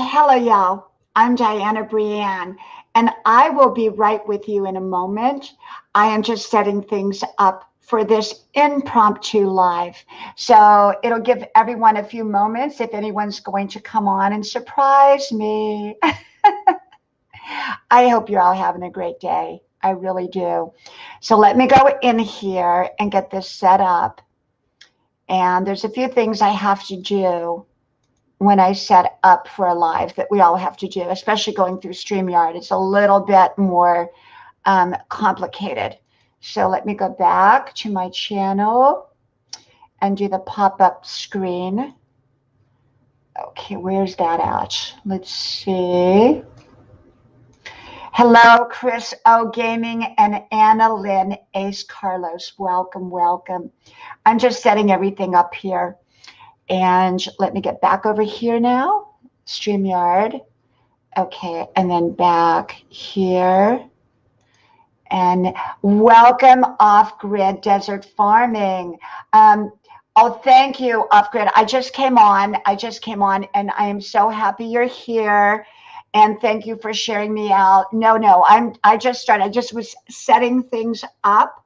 Hello, y'all. I'm Diana Brienne, and I will be right with you in a moment. I am just setting things up for this impromptu live. So it'll give everyone a few moments if anyone's going to come on and surprise me. I hope you're all having a great day. I really do. So let me go in here and get this set up. And there's a few things I have to do when I set up for a live that we all have to do, especially going through StreamYard. It's a little bit more complicated. So let me go back to my channel and do the pop-up screen. Okay, where's that at? Let's see. Hello, Chris O Gaming and Anna Lynn Ace Carlos. Welcome, welcome. I'm just setting everything up here. And let me get back over here now, StreamYard. Okay, and then back here. And welcome Off Grid Desert Farming. Oh, thank you, Off Grid. I just came on, and I am so happy you're here. And thank you for sharing me out. No, I just started. I just was setting things up.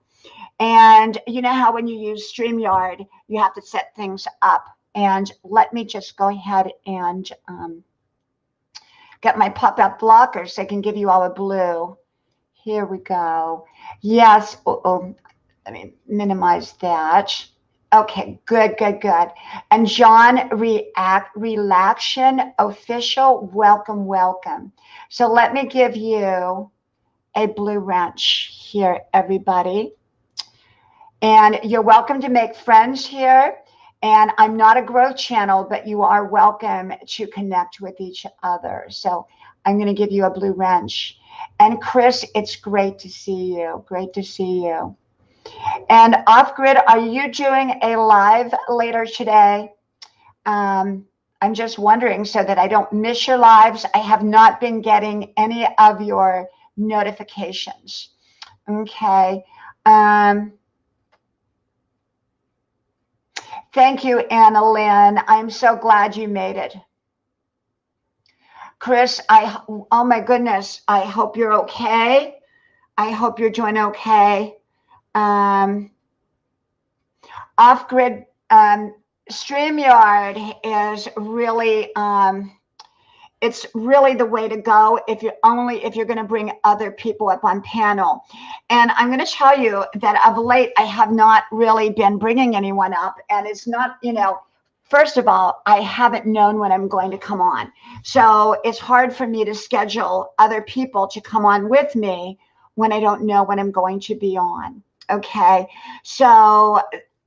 And you know how when you use StreamYard, you have to set things up. And let me just go ahead and get my pop-up blocker so I can give you all a blue. Here we go. Yes. Let me minimize that. Okay, good. And John Relaxion Official, welcome. So let me give you a blue wrench here, everybody. And you're welcome to make friends here. And I'm not a growth channel, but you are welcome to connect with each other. So I'm going to give you a blue wrench. And Chris, it's great to see you. Great to see you. And Off Grid, are you doing a live later today? I'm just wondering so that I don't miss your lives. I have not been getting any of your notifications. Okay. Thank you, Anna Lynn. I'm so glad you made it. Chris, oh my goodness, I hope you're okay. I hope you're doing okay. Off-grid StreamYard is really, it's really the way to go if you're going to bring other people up on panel. And I'm going to tell you that of late, I have not really been bringing anyone up. And it's not, first of all, I haven't known when I'm going to come on. So it's hard for me to schedule other people to come on with me when I don't know when I'm going to be on. Okay. So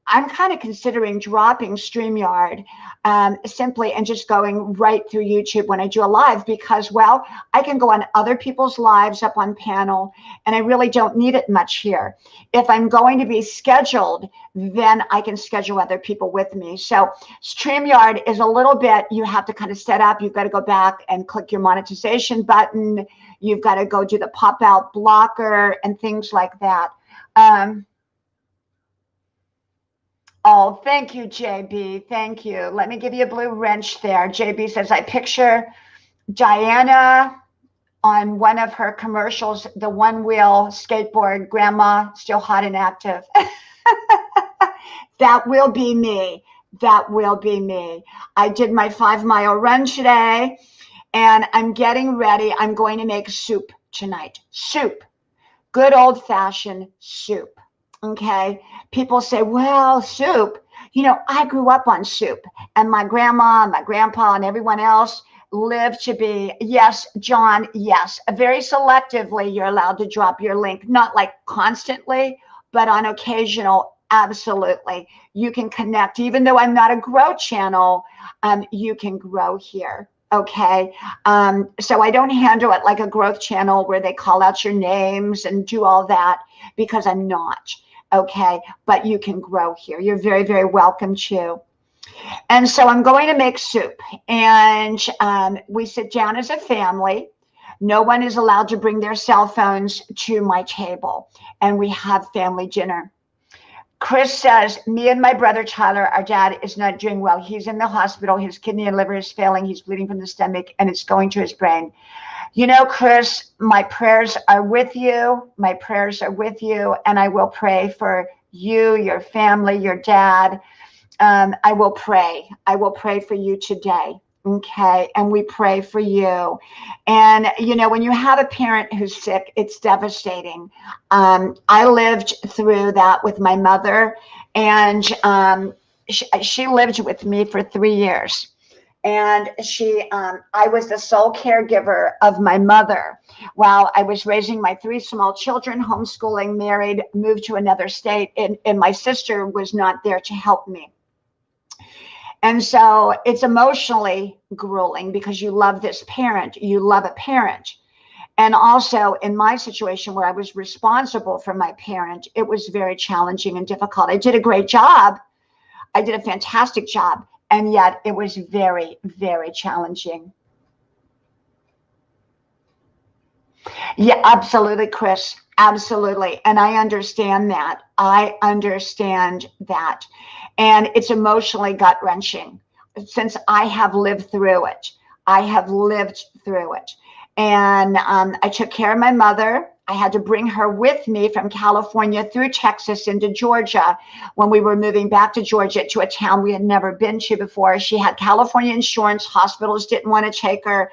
I'm kind of considering dropping StreamYard simply and just going right through YouTube when I do a live because, well, I can go on other people's lives up on panel and I really don't need it much here. If I'm going to be scheduled, then I can schedule other people with me. So StreamYard is a little bit, you have to kind of set up. You've got to go back and click your monetization button. You've got to go do the pop-out blocker and things like that. Oh, thank you, JB. Thank you. Let me give you a blue wrench there. JB says, I picture Diana on one of her commercials, the one-wheel skateboard, grandma still hot and active. That will be me. That will be me. I did my 5-mile run today, and I'm getting ready. I'm going to make soup tonight. Soup. Good old-fashioned soup. Okay, people say, well, soup, I grew up on soup and my grandma and my grandpa and everyone else lived to be, yes, John, yes, very selectively you're allowed to drop your link, not like constantly, but on occasional, absolutely. You can connect, even though I'm not a grow channel, you can grow here. Okay. So I don't handle it like a growth channel where they call out your names and do all that because I'm not. Okay. But you can grow here. You're very, very welcome to. And so I'm going to make soup and we sit down as a family. No one is allowed to bring their cell phones to my table and we have family dinner. Chris says, me and my brother Tyler, our dad is not doing well. He's in the hospital. His kidney and liver is failing. He's bleeding from the stomach and it's going to his brain. You know, Chris, my prayers are with you. My prayers are with you. And I will pray for you, your family, your dad. I will pray. I will pray for you today. Okay. And we pray for you. And, you know, when you have a parent who's sick, it's devastating. I lived through that with my mother, and she lived with me for 3 years. And I was the sole caregiver of my mother while I was raising my 3 small children, homeschooling, married, moved to another state, and my sister was not there to help me. And so it's emotionally grueling because you love this parent, you love a parent. And also in my situation where I was responsible for my parent, it was very challenging and difficult. I did a great job. I did a fantastic job. And yet it was very, very challenging. Yeah, absolutely, Chris. Absolutely. And I understand that. I understand that. And it's emotionally gut-wrenching since I have lived through it. I have lived through it. And I took care of my mother. I had to bring her with me from California through Texas into Georgia when we were moving back to Georgia to a town we had never been to before. She had California insurance. Hospitals didn't want to take her.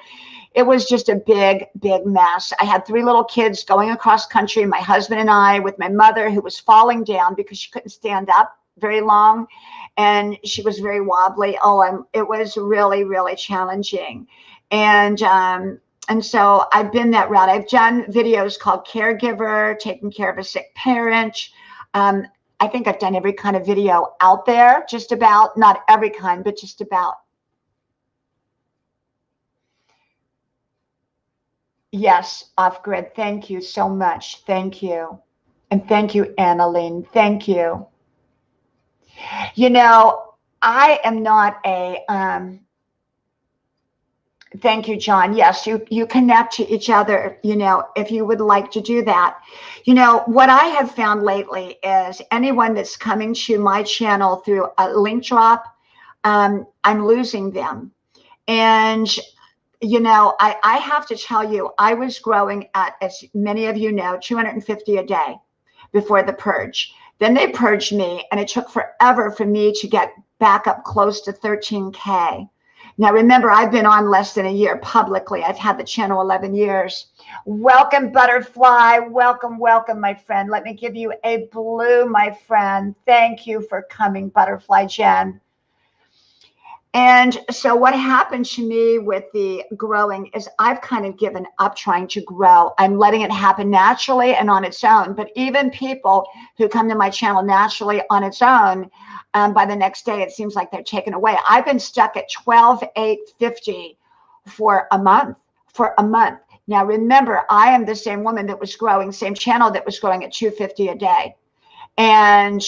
It was just a big, big mess. I had 3 little kids going across country, my husband and I, with my mother who was falling down because she couldn't stand up very long. And she was very wobbly. It was really, really challenging. And so I've been that route. I've done videos called Caregiver, taking care of a sick parent. I think I've done every kind of video out there, just about, not every kind, but just about. Yes, Off Grid. Thank you so much. Thank you. And thank you, Annalene. Thank you. You know, I am not a, thank you, John. Yes, you connect to each other, you know, if you would like to do that. You know, what I have found lately is anyone that's coming to my channel through a link drop, I'm losing them. And you know, I have to tell you, I was growing at, as many of you know, 250 a day before the purge. Then they purged me, and it took forever for me to get back up close to 13K. Now, remember, I've been on less than a year publicly. I've had the channel 11 years. Welcome, Butterfly. Welcome, welcome, my friend. Let me give you a blue, my friend. Thank you for coming, Butterfly Jen. And so what happened to me with the growing is I've kind of given up trying to grow. I'm letting it happen naturally and on its own. But even people who come to my channel naturally on its own, by the next day, it seems like they're taken away. I've been stuck at 12,850 for a month, Now, remember, I am the same woman that was growing, same channel that was growing at 250 a day. And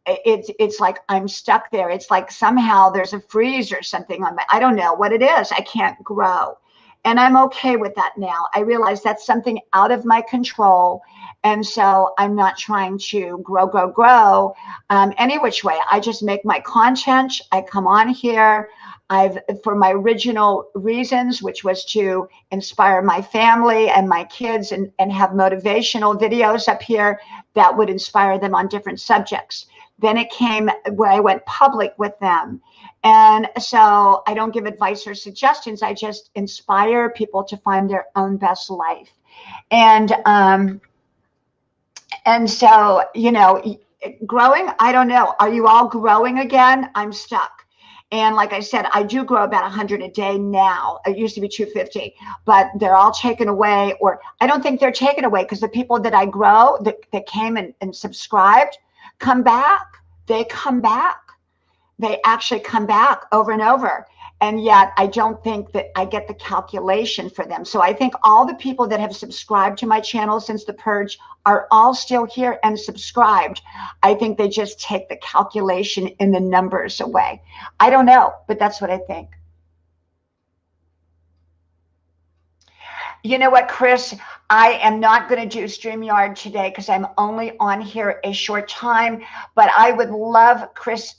it's like I'm stuck there. It's like somehow there's a freeze or something on my, I don't know what it is. I can't grow. And I'm okay with that now. I realize that's something out of my control. And so I'm not trying to grow any which way. I just make my content. I come on here. For my original reasons, which was to inspire my family and my kids and have motivational videos up here that would inspire them on different subjects. Then it came where I went public with them. And so I don't give advice or suggestions. I just inspire people to find their own best life. And so, you know, growing, I don't know. Are you all growing again? I'm stuck. And like I said, I do grow about 100 a day now. It used to be 250, but they're all taken away, or I don't think they're taken away because the people that I grow that came and subscribed come back. They come back. They actually come back over and over. And yet I don't think that I get the calculation for them. So I think all the people that have subscribed to my channel since the purge are all still here and subscribed. I think they just take the calculation in the numbers away. I don't know, but that's what I think. You know what, Chris? I am not going to do StreamYard today because I'm only on here a short time, but I would love, Chris,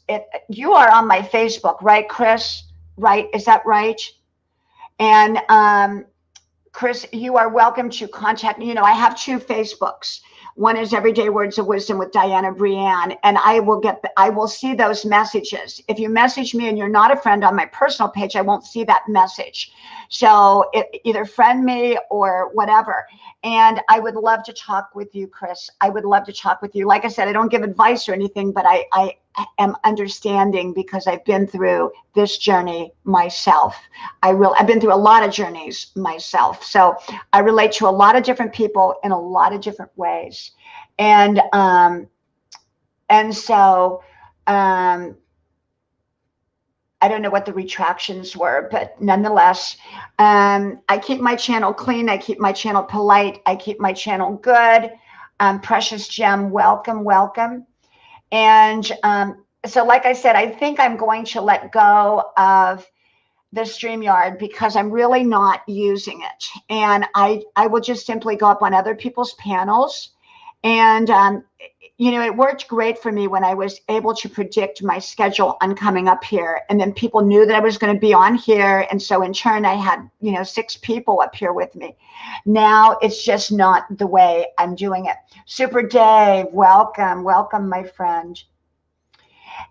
you are on my Facebook, right, Chris? Right? Is that right? And Chris, you are welcome to contact me. You know, I have two Facebooks. One is Everyday Words of Wisdom with Diana Brianne, and I will see those messages. If you message me and you're not a friend on my personal page, I won't see that message. So either friend me or whatever. And I would love to talk with you, Chris. I would love to talk with you. Like I said, I don't give advice or anything, but I am understanding because I've been through this journey myself. I've been through a lot of journeys myself. So I relate to a lot of different people in a lot of different ways. And so I don't know what the retractions were, but nonetheless, I keep my channel clean. I keep my channel polite. I keep my channel good. Precious Gem, welcome, welcome. And so, like I said, I think I'm going to let go of the StreamYard because I'm really not using it. And I will just simply go up on other people's panels. And, you know, it worked great for me when I was able to predict my schedule on coming up here. And then people knew that I was going to be on here. And so in turn, I had, you know, 6 people up here with me. Now it's just not the way I'm doing it. Super Dave, welcome. Welcome, my friend.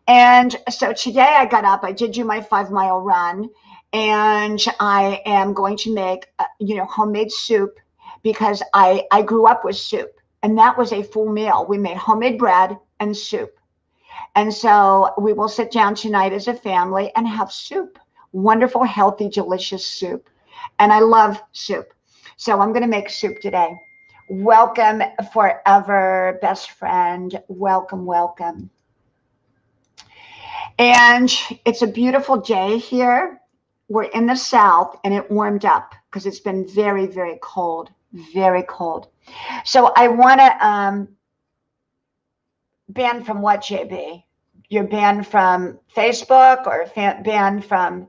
And so today I got up, I did do my 5-mile run, and I am going to make, you know, homemade soup because I grew up with soup. And that was a full meal. We made homemade bread and soup. And so we will sit down tonight as a family and have soup. Wonderful, healthy, delicious soup. And I love soup. So I'm going to make soup today. Welcome forever, best friend. Welcome, welcome. And it's a beautiful day here. We're in the south and it warmed up because it's been very, very cold. Very cold. So I want to ban from what, JB? You're banned from Facebook or banned from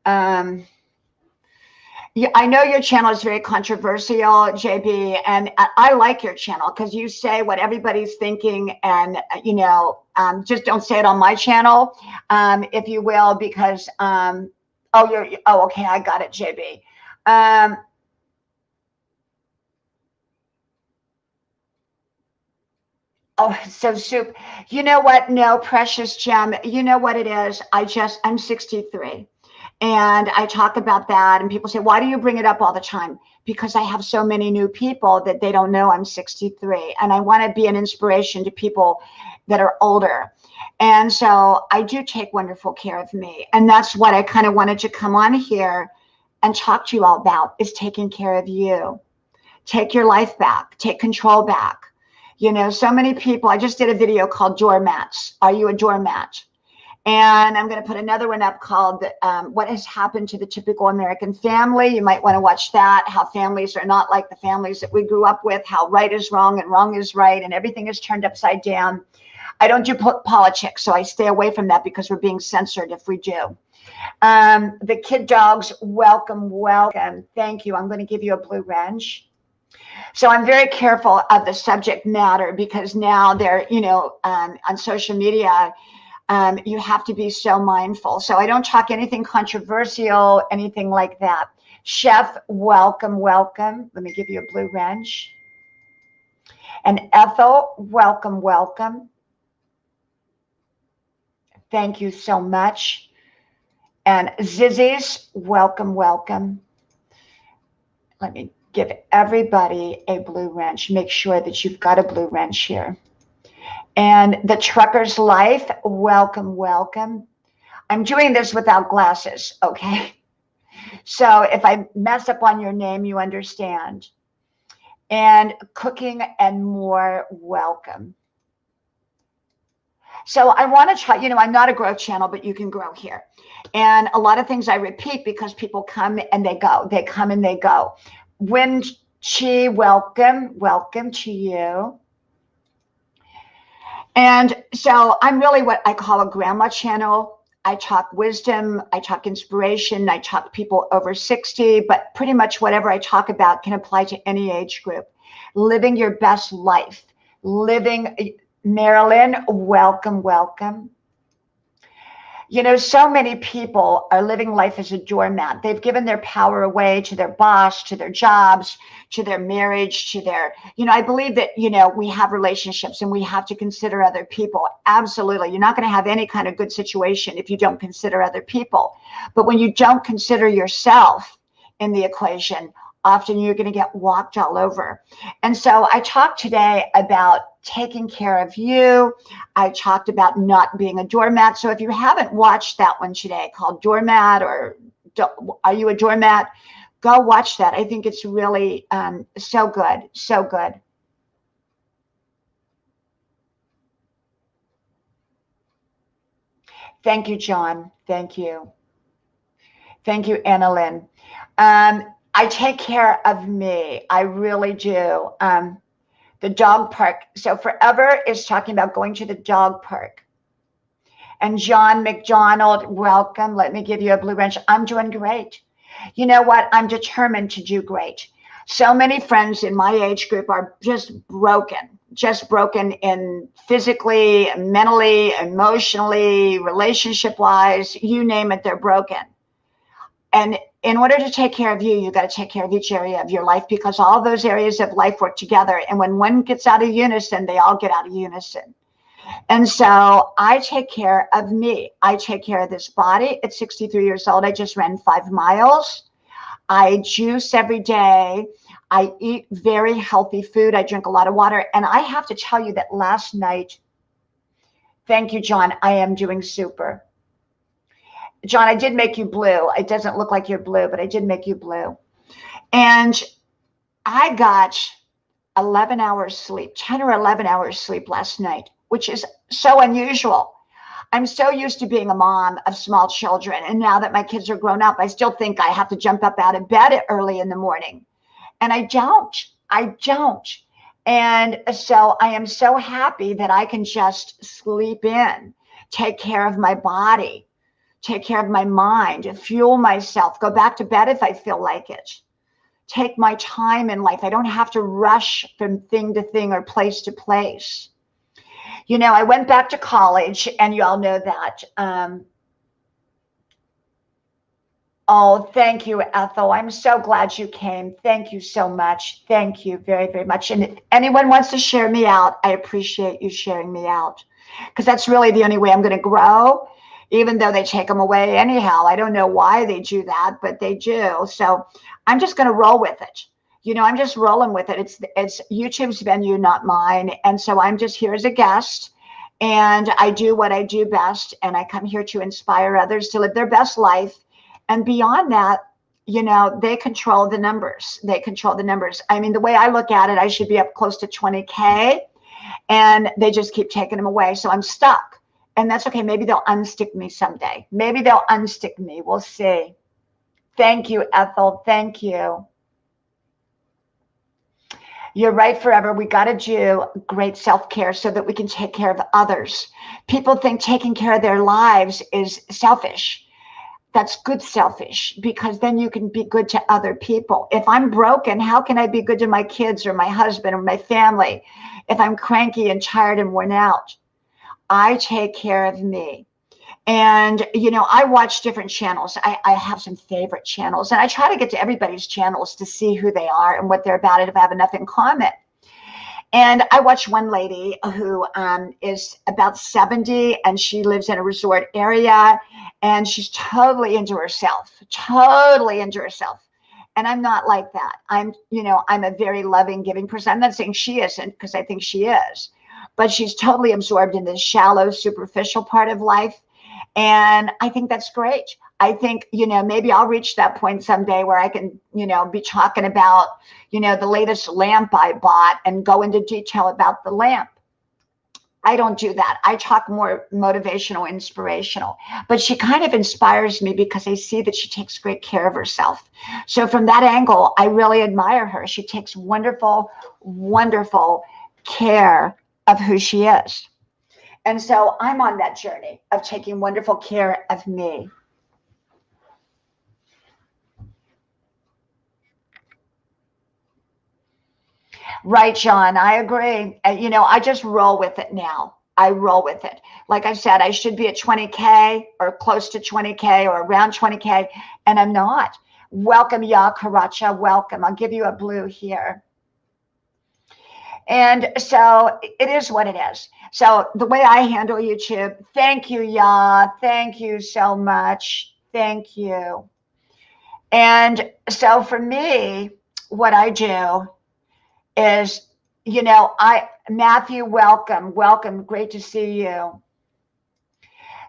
I know your channel is very controversial, JB, and I like your channel because you say what everybody's thinking, and you know, just don't say it on my channel, if you will, because okay, I got it, JB. Oh, so soup. You know what? No, Precious Gem. You know what it is? I'm 63. And I talk about that, and people say, why do you bring it up all the time? Because I have so many new people that they don't know I'm 63. And I want to be an inspiration to people that are older. And so I do take wonderful care of me. And that's what I kind of wanted to come on here and talk to you all about, is taking care of you. Take your life back. Take control back. You know, so many people, I just did a video called Doormats. Are you a doormat? And I'm going to put another one up called What Has Happened to the Typical American Family. You might want to watch that, how families are not like the families that we grew up with, how right is wrong and wrong is right, and everything is turned upside down. I don't do politics, so I stay away from that because we're being censored if we do. The Kid Dogs, welcome, welcome. Thank you. I'm going to give you a blue wrench. So I'm very careful of the subject matter because now they're, you know, on social media, you have to be so mindful. So I don't talk anything controversial, anything like that. Chef, welcome, welcome. Let me give you a blue wrench. And Ethel, welcome, welcome. Thank you so much. And Zizzy's, welcome, welcome. Let me give everybody a blue wrench. Make sure that you've got a blue wrench here. And the Trucker's Life, welcome, welcome. I'm doing this without glasses, okay? So if I mess up on your name, you understand. And Cooking and More, welcome. So I want to try, you know, I'm not a growth channel, but you can grow here. And a lot of things I repeat because people come and they go. They come and they go. Wen Chi, welcome. Welcome to you. And so I'm really what I call a grandma channel. I talk wisdom, I talk inspiration, I talk people over 60, but pretty much whatever I talk about can apply to any age group. Living your best life, Marilyn, welcome, welcome. You know, so many people are living life as a doormat. They've given their power away to their boss, to their jobs, to their marriage, to their, I believe that, we have relationships and we have to consider other people. Absolutely. You're not going to have any kind of good situation if you don't consider other people. But when you don't consider yourself in the equation, often you're going to get walked all over. And so I talked today about taking care of you. I talked about not being a doormat. So if you haven't watched that one today called Doormat or Are You a Doormat? Go watch that. I think it's really so good. So good. Thank you, John. Thank you. Thank you, Annalyn. I take care of me. I really do. The dog park. So Forever is talking about going to the dog park. And John McDonald, welcome. Let me give you a blue wrench. I'm doing great. You know what? I'm determined to do great. So many friends in my age group are just broken in physically, mentally, emotionally, relationship-wise, you name it, they're broken. And in order to take care of you, you got to take care of each area of your life, because all those areas of life work together. And when one gets out of unison, they all get out of unison. And so I take care of me. I take care of this body. At 63 years old, I just ran 5 miles. I juice every day. I eat very healthy food. I drink a lot of water. And I have to tell you that last night, thank you, John, I am doing super. John, I did make you blue. It doesn't look like you're blue, but I did make you blue. And I got 11 hours sleep, 10 or 11 hours sleep last night, which is so unusual. I'm so used to being a mom of small children. And now that my kids are grown up, I still think I have to jump up out of bed early in the morning. And I don't. And so I am so happy that I can just sleep in, take care of my body, take care of my mind, fuel myself, go back to bed if I feel like it. Take my time in life. I don't have to rush from thing to thing or place to place. I went back to college, and you all know that. Oh, thank you, Ethel. I'm so glad you came. Thank you so much. Thank you very, very much. And if anyone wants to share me out, I appreciate you sharing me out, because that's really the only way I'm going to grow. Even though they take them away anyhow. I don't know why they do that, but they do. So I'm just going to roll with it. I'm just rolling with it. It's YouTube's venue, not mine. And so I'm just here as a guest, and I do what I do best. And I come here to inspire others to live their best life. And beyond that, they control the numbers. They control the numbers. I mean, the way I look at it, I should be up close to 20K, and they just keep taking them away. So I'm stuck. And that's okay. Maybe they'll unstick me someday. Maybe they'll unstick me. We'll see. Thank you, Ethel. Thank you. You're right, Forever. We got to do great self-care so that we can take care of others. People think taking care of their lives is selfish. That's good selfish, because then you can be good to other people. If I'm broken, how can I be good to my kids or my husband or my family if I'm cranky and tired and worn out? I take care of me. And, I watch different channels. I have some favorite channels, and I try to get to everybody's channels to see who they are and what they're about, and if I have enough in common. And I watch one lady who is about 70, and she lives in a resort area, and she's totally into herself. And I'm not like that. I'm a very loving, giving person. I'm not saying she isn't, because I think she is. But she's totally absorbed in this shallow, superficial part of life. And I think that's great. I think, maybe I'll reach that point someday where I can, be talking about, the latest lamp I bought and go into detail about the lamp. I don't do that. I talk more motivational, inspirational. But she kind of inspires me because I see that she takes great care of herself. So from that angle, I really admire her. She takes wonderful, wonderful care of who she is. And so I'm on that journey of taking wonderful care of me. Right, John, I agree. You know, I just roll with it now. I roll with it. Like I said, I should be at 20K or close to 20K or around 20K, and I'm not. Welcome, Ya Karacha. Welcome. I'll give you a blue here. And so it is what it is. So the way I handle YouTube, thank you, Ya. Thank you so much. Thank you. And so for me, what I do is, you know, Matthew, welcome. Great to see you.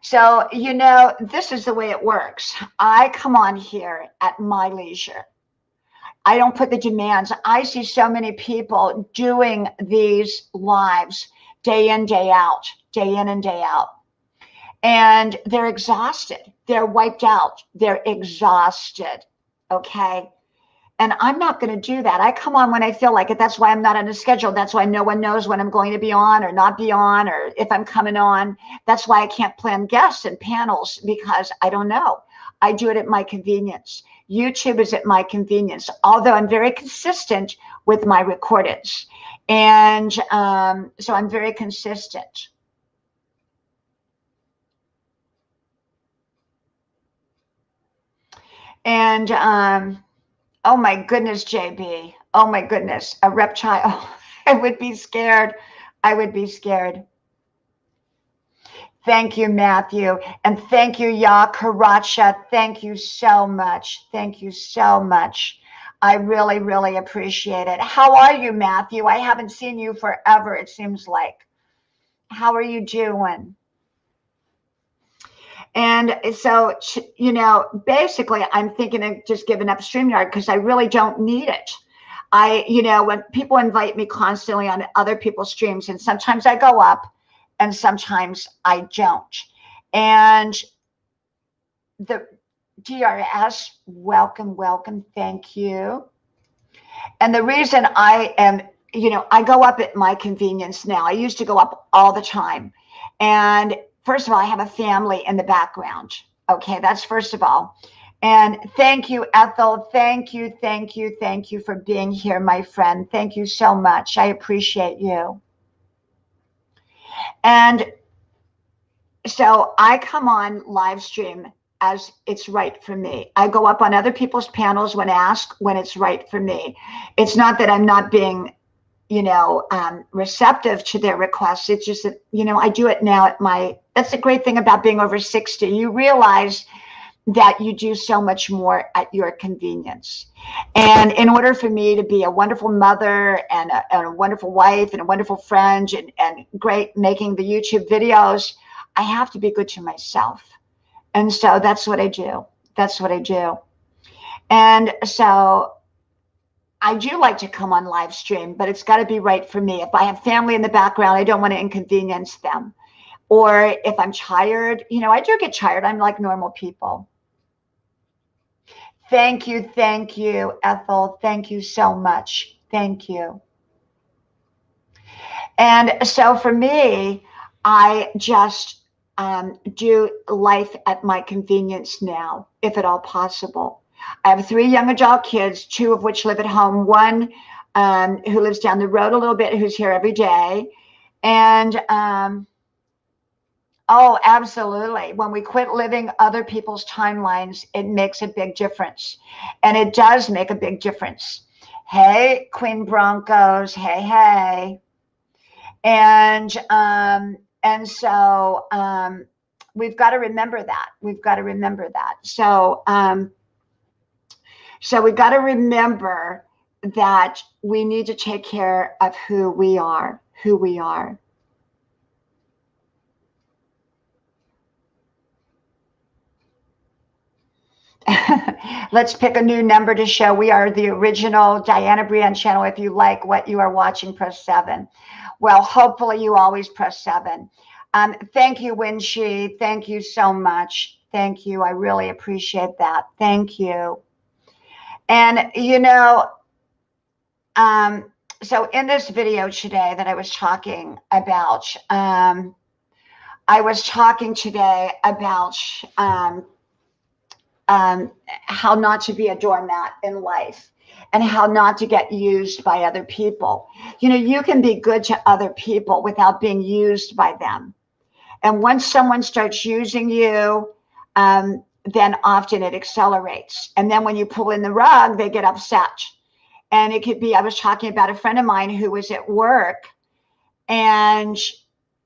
So, you know, this is the way it works. I come on here at my leisure. I don't put the demands. I see so many people doing these lives day in, day out, day in and day out. And they're exhausted. They're wiped out. They're exhausted. Okay. And I'm not going to do that. I come on when I feel like it. That's why I'm not on a schedule. That's why no one knows when I'm going to be on or not be on, or if I'm coming on. That's why I can't plan guests and panels, because I don't know. I do it at my convenience. YouTube is at my convenience, although I'm very consistent with my recordings. And so I'm very consistent. And oh my goodness, JB. Oh my goodness, a reptile. I would be scared. I would be scared. Thank you, Matthew. And thank you, Ya Karacha. Thank you so much. Thank you so much. I really, really appreciate it. How are you, Matthew? I haven't seen you forever, it seems like. How are you doing? And so, you know, basically, I'm thinking of just giving up StreamYard because I really don't need it. You know, when people invite me constantly on other people's streams, and sometimes I go up and sometimes I don't. And the DRS, welcome, thank you. And the reason I am, you know, I go up at my convenience now. I used to go up all the time. And first of all, I have a family in the background. Okay, that's first of all. And thank you, Ethel. Thank you for being here, my friend. Thank you so much. I appreciate you. And so I come on live stream as it's right for me. I go up on other people's panels when asked, when it's right for me. It's not that I'm not being, you know, receptive to their requests. It's just that, you know, I do it now at my, that's the great thing about being over 60. You realize that you do so much more at your convenience. And in order for me to be a wonderful mother and a wonderful wife and a wonderful friend and great making the YouTube videos, I have to be good to myself. And so that's what I do. That's what I do. And so I do like to come on live stream, but it's got to be right for me. If I have family in the background, I don't want to inconvenience them. Or if I'm tired, you know, I do get tired. I'm like normal people. Thank you, Ethel. Thank you so much. Thank you. And so for me, I just do life at my convenience now, if at all possible. I have 3 young adult kids, 2 of which live at home, one who lives down the road a little bit, who's here every day. And oh, absolutely. When we quit living other people's timelines, it makes a big difference. And it does make a big difference. Hey, Queen Broncos. Hey. And so we've got to remember that. We've got to remember that. So we've got to remember that we need to take care of who we are. Let's pick a new number to show. We are the original Diana Brienne channel. If you like what you are watching, press 7. Well, hopefully you always press 7. Thank you, Winshi. Thank you so much. Thank you. I really appreciate that. Thank you. And, you know, so in this video today that I was talking about, I was talking today about how not to be a doormat in life and how not to get used by other people. You know, you can be good to other people without being used by them. And once someone starts using you, then often it accelerates. And then when you pull in the rug, they get upset. And it could be, I was talking about a friend of mine who was at work and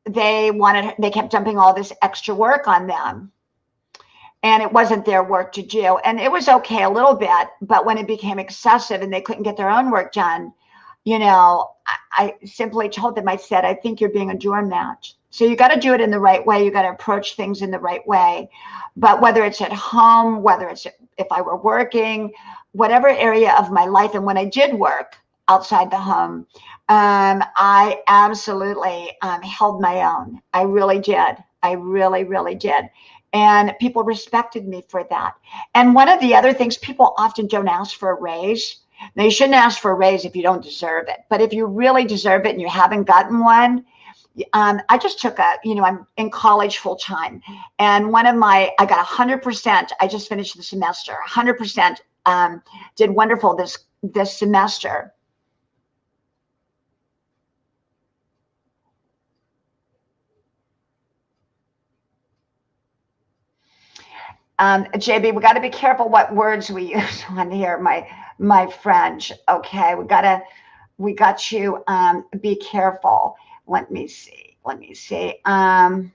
they kept dumping all this extra work on them. And it wasn't their work to do. And it was okay a little bit, but when it became excessive and they couldn't get their own work done, you know, I simply told them, I said, I think you're being a doormat. So you got to do it in the right way. You got to approach things in the right way. But whether it's at home, whether it's if I were working, whatever area of my life, and when I did work outside the home, I absolutely held my own. I really did. I really, really did. And people respected me for that. And one of the other things, people often don't ask for a raise. Now, you shouldn't ask for a raise if you don't deserve it. But if you really deserve it and you haven't gotten one, I just took I'm in college full time. And I got 100%. I just finished the semester, 100%, did wonderful this semester. JB, we got to be careful what words we use on here, my friend. Okay, we got to be careful. Let me see. There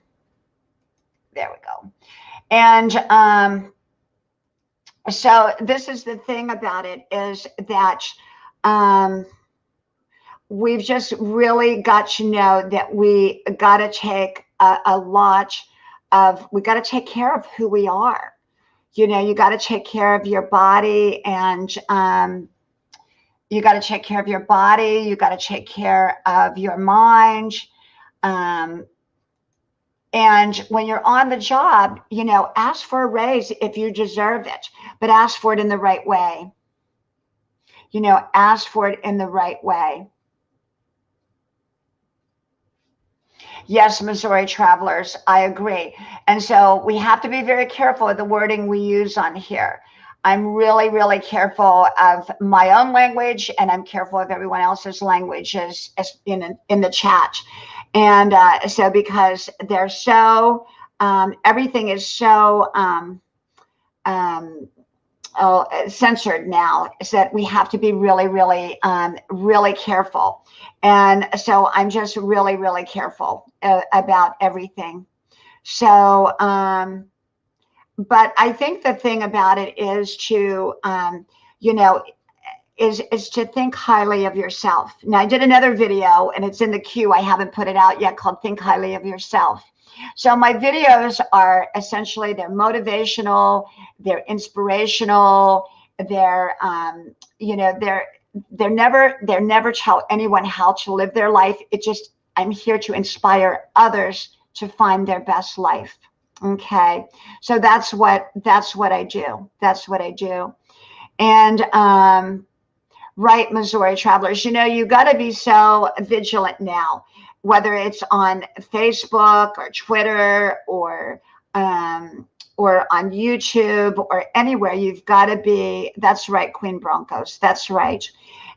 we go. And so this is the thing about it, is that we've just really got to know that we got to take we got to take care of who we are. You know, you got to take care of your body, and you got to take care of your body. You got to take care of your mind. And when you're on the job, you know, ask for a raise if you deserve it, but ask for it in the right way. You know, ask for it in the right way. Yes, Missouri travelers, I agree. And so we have to be very careful of the wording we use on here. I'm really, really careful of my own language, and I'm careful of everyone else's language as in the chat. And so because they're so, everything is so censored now, is that we have to be really, really, really careful. And so I'm just really, really careful about everything. So, but I think the thing about it is to, is to think highly of yourself. Now, I did another video, and it's in the queue. I haven't put it out yet, called Think Highly of Yourself. So my videos are essentially, they're motivational, they're inspirational, they're never tell anyone how to live their life. I'm here to inspire others to find their best life. Okay, so that's what I do. That's what I do. And right, Missouri travelers, you know, you got to be so vigilant now, whether it's on Facebook or Twitter or on YouTube or anywhere. You've got to be, that's right, Queen Broncos, that's right.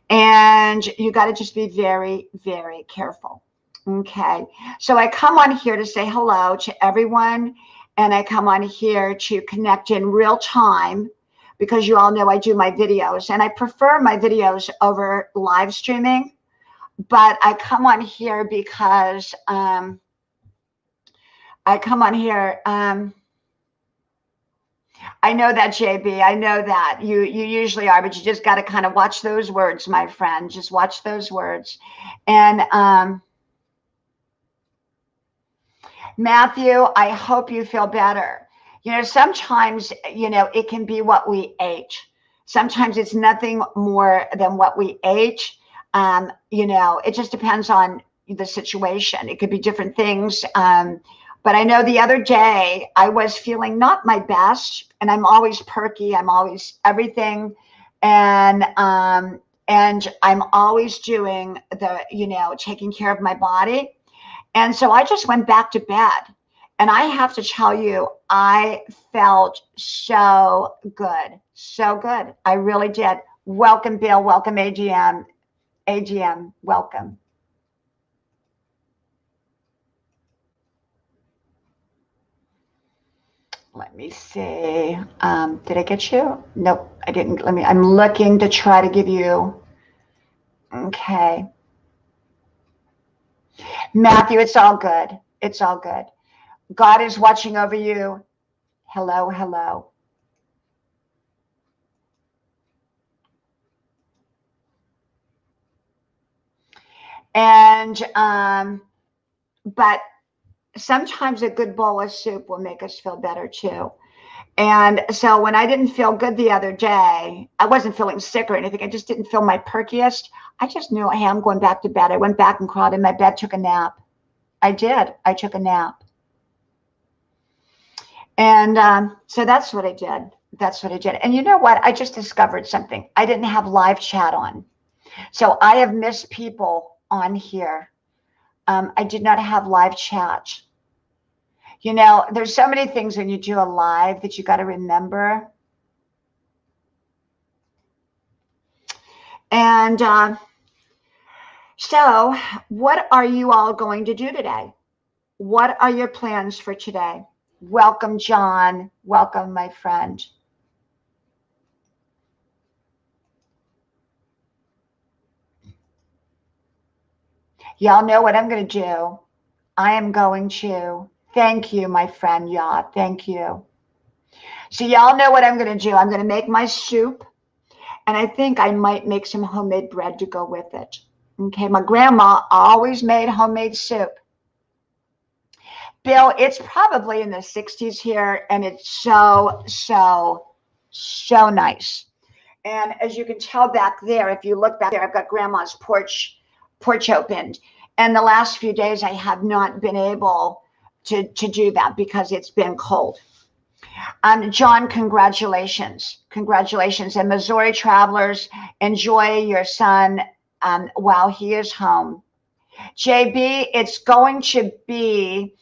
And you got to just be very, very careful. Okay, so I come on here to say hello to everyone, and I come on here to connect in real time, because you all know I do my videos, and I prefer my videos over live streaming. But I come on here because I come on here. I know that, JB. I know that you usually are, but you just got to kind of watch those words, my friend. Just watch those words. And Matthew, I hope you feel better. You know, sometimes, you know, it can be what we ate. Sometimes it's nothing more than what we ate. You know, it just depends on the situation. It could be different things. But I know the other day I was feeling not my best, and I'm always perky. I'm always everything. And I'm always doing taking care of my body. And so I just went back to bed, And I have to tell you, I felt so good. So good. I really did. Welcome, Bill. Welcome, AGM. AGM, welcome. Let me see. Did I get you? Nope, I didn't. I'm looking to try to give you. Okay. Matthew, it's all good. It's all good. God is watching over you. Hello, hello. And, but sometimes a good bowl of soup will make us feel better too. And so when I didn't feel good the other day, I wasn't feeling sick or anything. I just didn't feel my perkiest. I just knew, hey, I'm going back to bed. I went back and crawled in my bed, took a nap. I did. I took a nap. And so that's what I did. That's what I did. And you know what? I just discovered something. I didn't have live chat on. So I have missed people on here. I did not have live chat. You know, there's so many things when you do a live that you got to remember. And so what are you all going to do today? What are your plans for today? Welcome, John. Welcome, my friend. Y'all know what I'm going to do. I am going to, thank you, my friend. Yeah, thank you. So y'all know what I'm going to do. I'm going to make my soup, and I think I might make some homemade bread to go with it. Okay, my grandma always made homemade soup. Bill, it's probably in the 60s here, and it's so nice. And as you can tell back there, if you look back there, I've got grandma's porch opened. And the last few days, I have not been able to do that because it's been cold. John, congratulations. Congratulations. And Missouri travelers, enjoy your son while he is home. JB, it's going to be,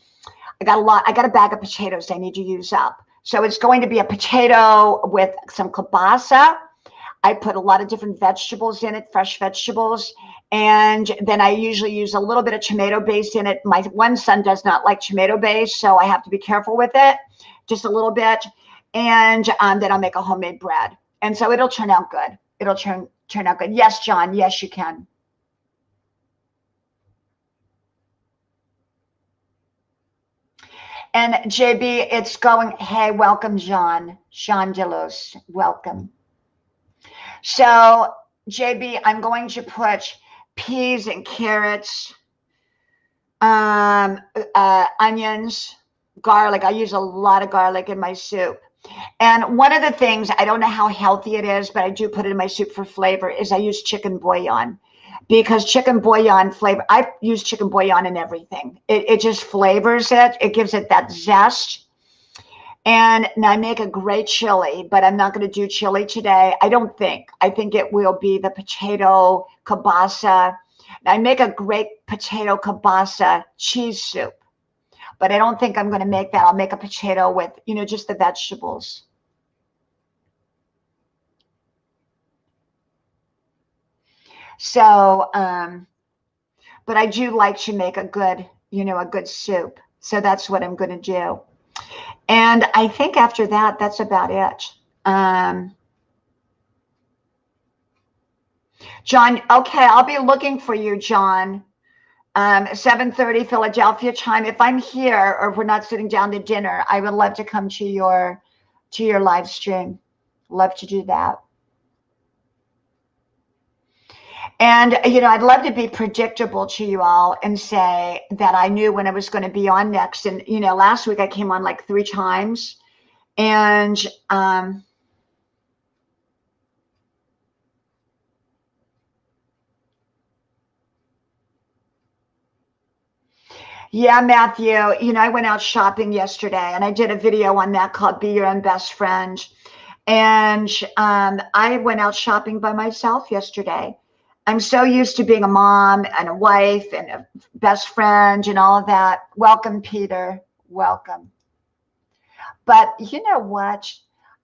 I got a bag of potatoes I need to use up. So it's going to be a potato with some kielbasa. I put a lot of different vegetables in it, fresh vegetables. And then I usually use a little bit of tomato base in it. My one son does not like tomato base, so I have to be careful with it, just a little bit. And then I'll make a homemade bread. And so it'll turn out good. It'll turn out good. Yes, John. Yes, you can. And JB, it's going, hey, welcome, John. Sean Delos, welcome. So, JB, I'm going to put peas and carrots, onions, garlic. I use a lot of garlic in my soup. And one of the things, I don't know how healthy it is, but I do put it in my soup for flavor, is I use chicken bouillon. Because chicken bouillon flavor, I use chicken bouillon in everything. It just flavors it. It gives it that zest. And I make a great chili, but I'm not going to do chili today. I don't think. I think it will be the potato kielbasa. I make a great potato kielbasa cheese soup, but I don't think I'm going to make that. I'll make a potato with, just the vegetables. So, but I do like to make a good soup. So that's what I'm going to do. And I think after that, that's about it. John, okay, I'll be looking for you, John. 7:30 Philadelphia time. If I'm here or if we're not sitting down to dinner, I would love to come to your live stream. Love to do that. And, I'd love to be predictable to you all and say that I knew when I was going to be on next. And, last week I came on like 3 times. And yeah, Matthew, I went out shopping yesterday and I did a video on that called Be Your Own Best Friend. And I went out shopping by myself yesterday. I'm so used to being a mom and a wife and a best friend and all of that. Welcome, Peter. welcome. But you know what?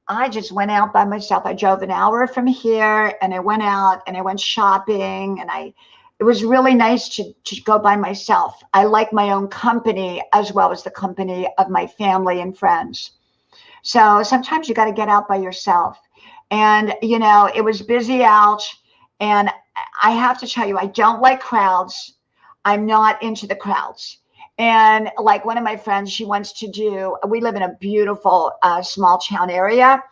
I just went out by myself. I drove an hour from here and I went out and I went shopping and it was really nice to go by myself. I like my own company as well as the company of my family and friends. So sometimes you got to get out by yourself. And, you know, it was busy out. And I have to tell you, I don't like crowds. I'm not into the crowds. And like one of my friends, she wants to do, we live in a beautiful small town area.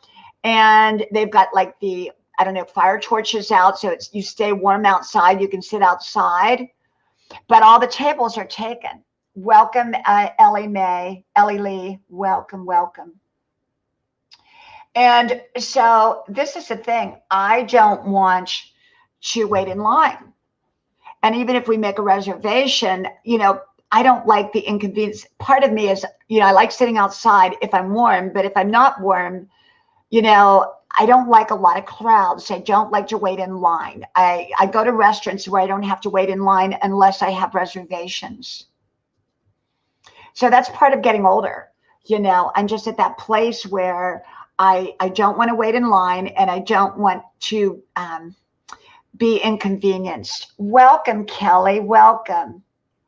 And they've got like the, I don't know, fire torches out. So it's, you stay warm outside. You can sit outside. But all the tables are taken. Welcome, Ellie Lee. Welcome, welcome. And so this is the thing. I don't want to wait in line. And even if we make a reservation, you know, I don't like the inconvenience. Part of me is, you know, I like sitting outside if I'm warm, but if I'm not warm, you know, I don't like a lot of crowds. I don't like to wait in line. I go to restaurants where I don't have to wait in line unless I have reservations. So that's part of getting older. You know, I'm just at that place where I don't want to wait in line and I don't want to be inconvenienced. Welcome, Kelly. Welcome.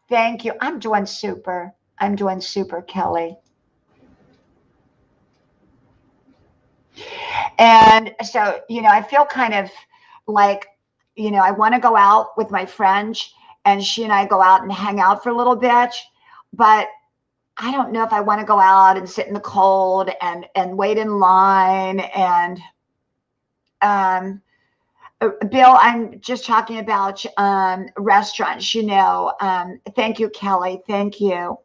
Thank you. I'm doing super. I'm doing super, Kelly. And so, you know, I feel kind of like, you know, I want to go out with my friend and she and I go out and hang out for a little bit, but I don't know if I want to go out and sit in the cold and wait in line. And Bill, I'm just talking about restaurants, you know. Thank you, Kelly. Thank you.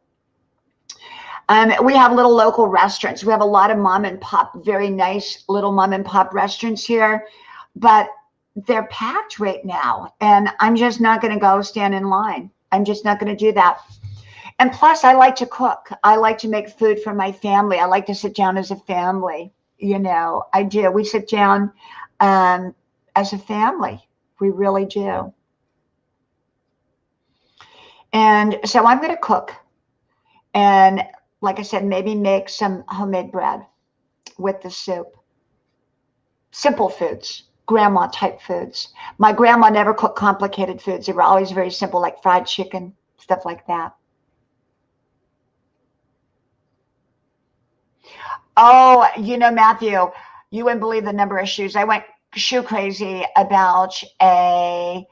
We have little local restaurants. We have a lot of mom and pop, very nice little mom and pop restaurants here, but they're packed right now. And I'm just not going to go stand in line. I'm just not going to do that. And plus, I like to cook. I like to make food for my family. I like to sit down as a family. You know, I do. We sit down as a family. We really do. And so I'm going to cook. And like I said, maybe make some homemade bread with the soup. Simple foods, grandma type foods. My grandma never cooked complicated foods. They were always very simple, like fried chicken, stuff like that. Oh, you know, Matthew, you wouldn't believe the number of shoes. I went shoe crazy about a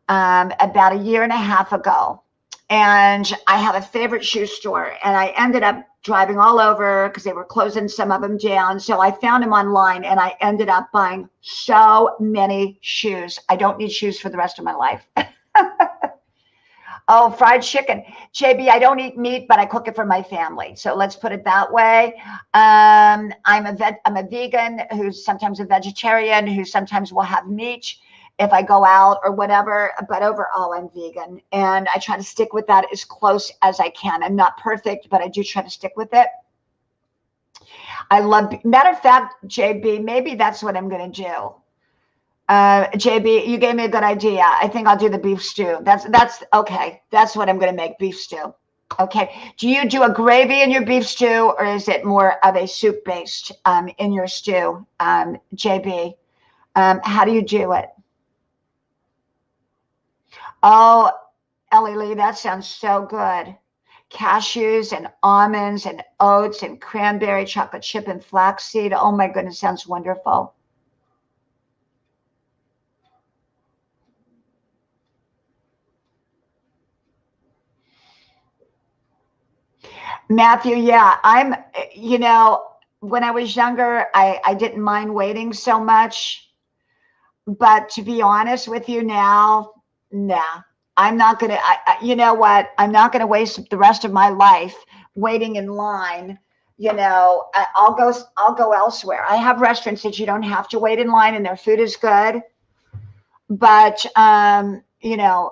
year and a half ago. And I have a favorite shoe store and I ended up driving all over because they were closing some of them down. So I found them online and I ended up buying so many shoes. I don't need shoes for the rest of my life. Oh, fried chicken. JB, I don't eat meat, but I cook it for my family. So let's put it that way. I'm a vegan who's sometimes a vegetarian, who sometimes will have meat if I go out or whatever, but overall I'm vegan. And I try to stick with that as close as I can. I'm not perfect, but I do try to stick with it. I love, matter of fact, JB, maybe that's what I'm going to do. JB, you gave me a good idea. I think I'll do the beef stew. That's okay. That's what I'm going to make, beef stew. Okay. Do you do a gravy in your beef stew or is it more of a soup based in your stew, JB? How do you do it? Oh, Ellie Lee, that sounds so good. Cashews and almonds and oats and cranberry, chocolate chip and flaxseed. Oh my goodness, sounds wonderful. Matthew, yeah, you know, when I was younger, I didn't mind waiting so much. But to be honest with you now, nah, I'm not going to, you know what? I'm not going to waste the rest of my life waiting in line. You know, I'll go elsewhere. I have restaurants that you don't have to wait in line and their food is good. But, you know,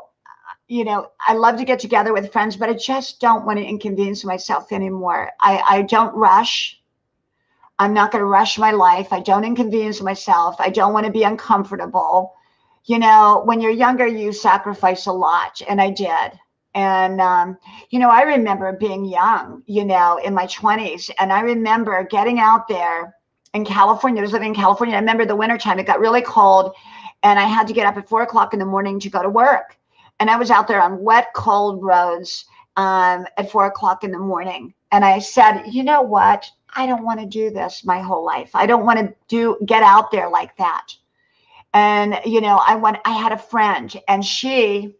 I love to get together with friends, but I just don't want to inconvenience myself anymore. I don't rush. I'm not going to rush my life. I don't inconvenience myself. I don't want to be uncomfortable. You know, when you're younger, you sacrifice a lot. And I did. And, you know, I remember being young, you know, in my 20s. And I remember getting out there in California. I was living in California. I remember the wintertime, it got really cold. And I had to get up at 4 o'clock in the morning to go to work. And I was out there on wet, cold roads at 4 o'clock in the morning. And I said, you know what? I don't want to do this my whole life. I don't want to get out there like that. And, you know, I had a friend, and she,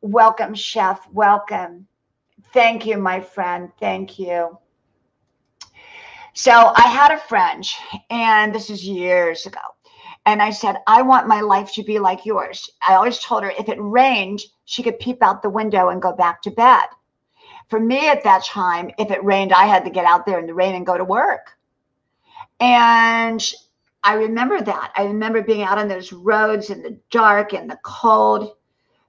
welcome, Chef, welcome. Thank you, my friend. Thank you. So I had a friend, and this is years ago. And I said, I want my life to be like yours. I always told her if it rained, she could peep out the window and go back to bed. For me at that time, if it rained, I had to get out there in the rain and go to work. And I remember that. I remember being out on those roads in the dark and the cold,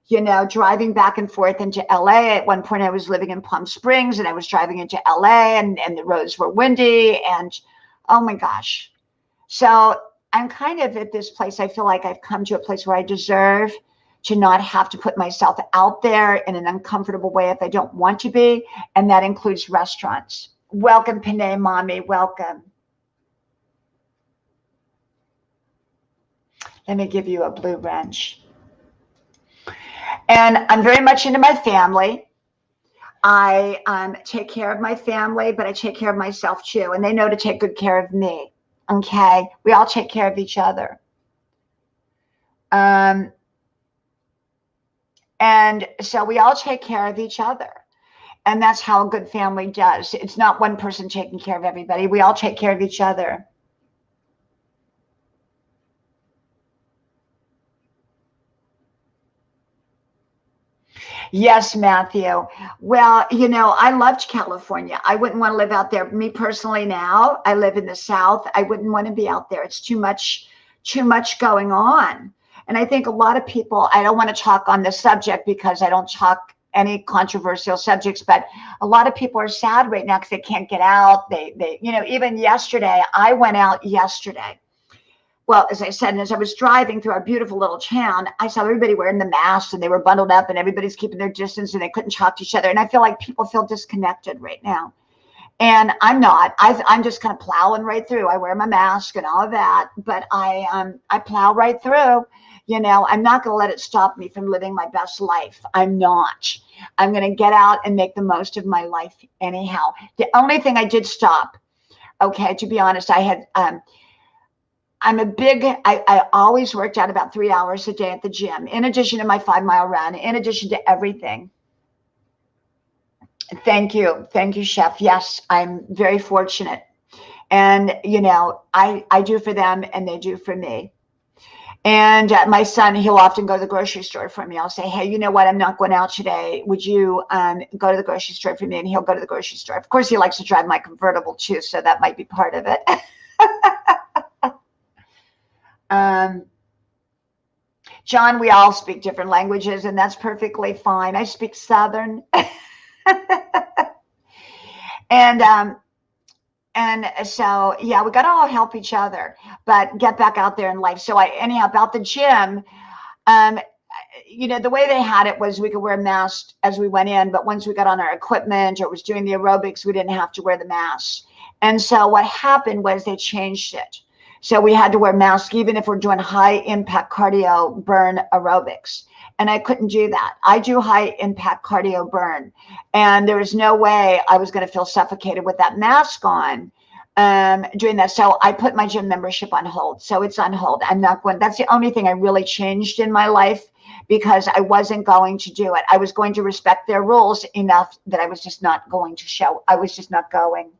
you know, driving back and forth into LA. At one point, I was living in Palm Springs, and I was driving into LA, and the roads were windy, and oh my gosh. So I'm kind of at this place. I feel like I've come to a place where I deserve to not have to put myself out there in an uncomfortable way if I don't want to be. And that includes restaurants. Welcome, Panay Mommy. Welcome. Let me give you a blue wrench. And I'm very much into my family. I take care of my family, but I take care of myself too. And they know to take good care of me. Okay. We all take care of each other. And so we all take care of each other. And that's how a good family does. It's not one person taking care of everybody. We all take care of each other. Yes, Matthew. Well, you know, I loved California. I wouldn't want to live out there. Me personally now, I live in the South. I wouldn't want to be out there. It's too much going on. And I think a lot of people, I don't want to talk on this subject because I don't talk any controversial subjects, but a lot of people are sad right now because they can't get out. They, you know, even yesterday, I went out yesterday. Well, as I said, and as I was driving through our beautiful little town, I saw everybody wearing the masks, and they were bundled up, and everybody's keeping their distance, and they couldn't talk to each other. And I feel like people feel disconnected right now. And I'm not. I'm just kind of plowing right through. I wear my mask and all of that, but I plow right through. You know, I'm not going to let it stop me from living my best life. I'm not. I'm going to get out and make the most of my life anyhow. The only thing I did stop, okay, to be honest, I had I always worked out about 3 hours a day at the gym, in addition to my 5-mile run, in addition to everything. Thank you. Thank you, Chef. Yes, I'm very fortunate. And, you know, I do for them and they do for me. And my son, he'll often go to the grocery store for me. I'll say, hey, you know what? I'm not going out today. Would you go to the grocery store for me? And he'll go to the grocery store. Of course, he likes to drive my convertible too, so that might be part of it. John, we all speak different languages, and that's perfectly fine. I speak Southern. And so, yeah, we got to all help each other, but get back out there in life. So anyhow, about the gym, you know, the way they had it was we could wear masks as we went in, but once we got on our equipment or was doing the aerobics, we didn't have to wear the masks. And so what happened was they changed it. So we had to wear masks even if we're doing high impact cardio burn aerobics. And I couldn't do that. I do high impact cardio burn. And there was no way I was going to feel suffocated with that mask on doing that. So I put my gym membership on hold. So it's on hold. I'm not going. That's the only thing I really changed in my life, because I wasn't going to do it. I was going to respect their rules enough that I was just not going to show. I was just not going.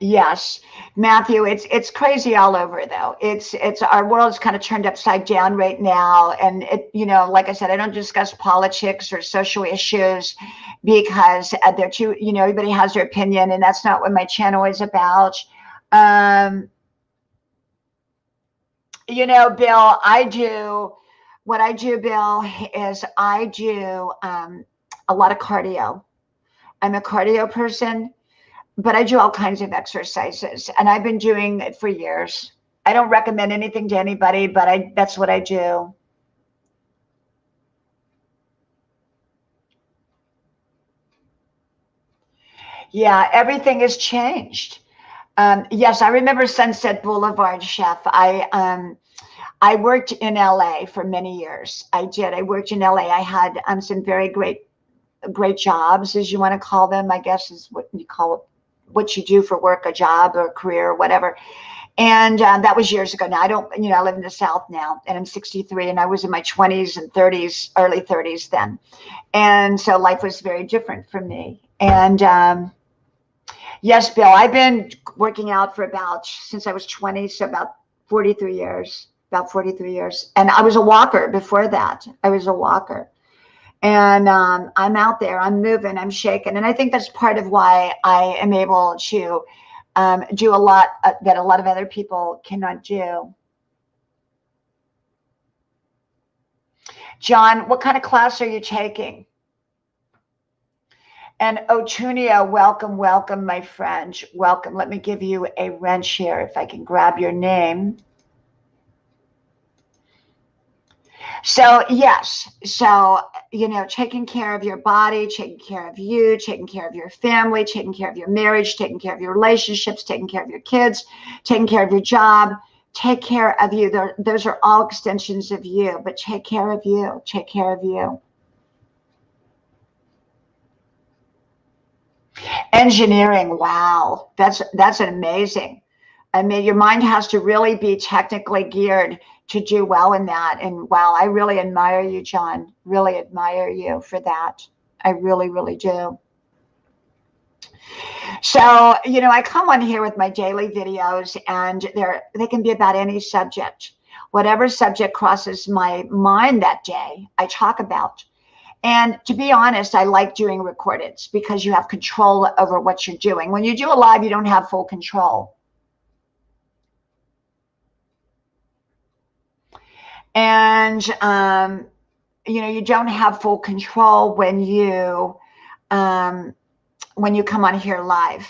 Yes, Matthew, it's crazy all over though. It's our world's kind of turned upside down right now. And it, you know, like I said, I don't discuss politics or social issues because they're too, you know, everybody has their opinion, and that's not what my channel is about. You know, Bill, what I do, Bill, is I do a lot of cardio. I'm a cardio person. but I do all kinds of exercises, and I've been doing it for years. I don't recommend anything to anybody, but that's what I do. Yeah, everything has changed. Yes, I remember Sunset Boulevard, Chef. I worked in LA for many years. I did. I worked in LA. I had some very great jobs, as you want to call them, I guess is what you call it, what you do for work, a job or a career or whatever. And that was years ago. Now I don't, I live in the South now, and I'm 63, and I was in my 20s and 30s, early 30s then. And so life was very different for me. And yes, Bill, I've been working out for since I was 20, so about 43 years, about 43 years. And I was a walker before that. I was a walker. And I'm out there, I'm moving, I'm shaking. And I think that's part of why I am able to do a lot that a lot of other people cannot do. John, what kind of class are you taking? And Otunia, welcome, welcome, my friend. Welcome. Let me give you a wrench here if I can grab your name. So yes, so taking care of your body, taking care of you, taking care of your family, taking care of your marriage, taking care of your relationships, taking care of your kids, taking care of your job, take care of you. Those are all extensions of you, but take care of you, take care of you. Engineering, wow, that's amazing. I mean, your mind has to really be technically geared to do well in that. And wow, I really admire you, John. Really admire you for that. I really, really do. So, I come on here with my daily videos, and they can be about any subject. Whatever subject crosses my mind that day, I talk about. And to be honest, I like doing recordeds because you have control over what you're doing. When you do a live, you don't have full control. And, you don't have full control when you come on here live.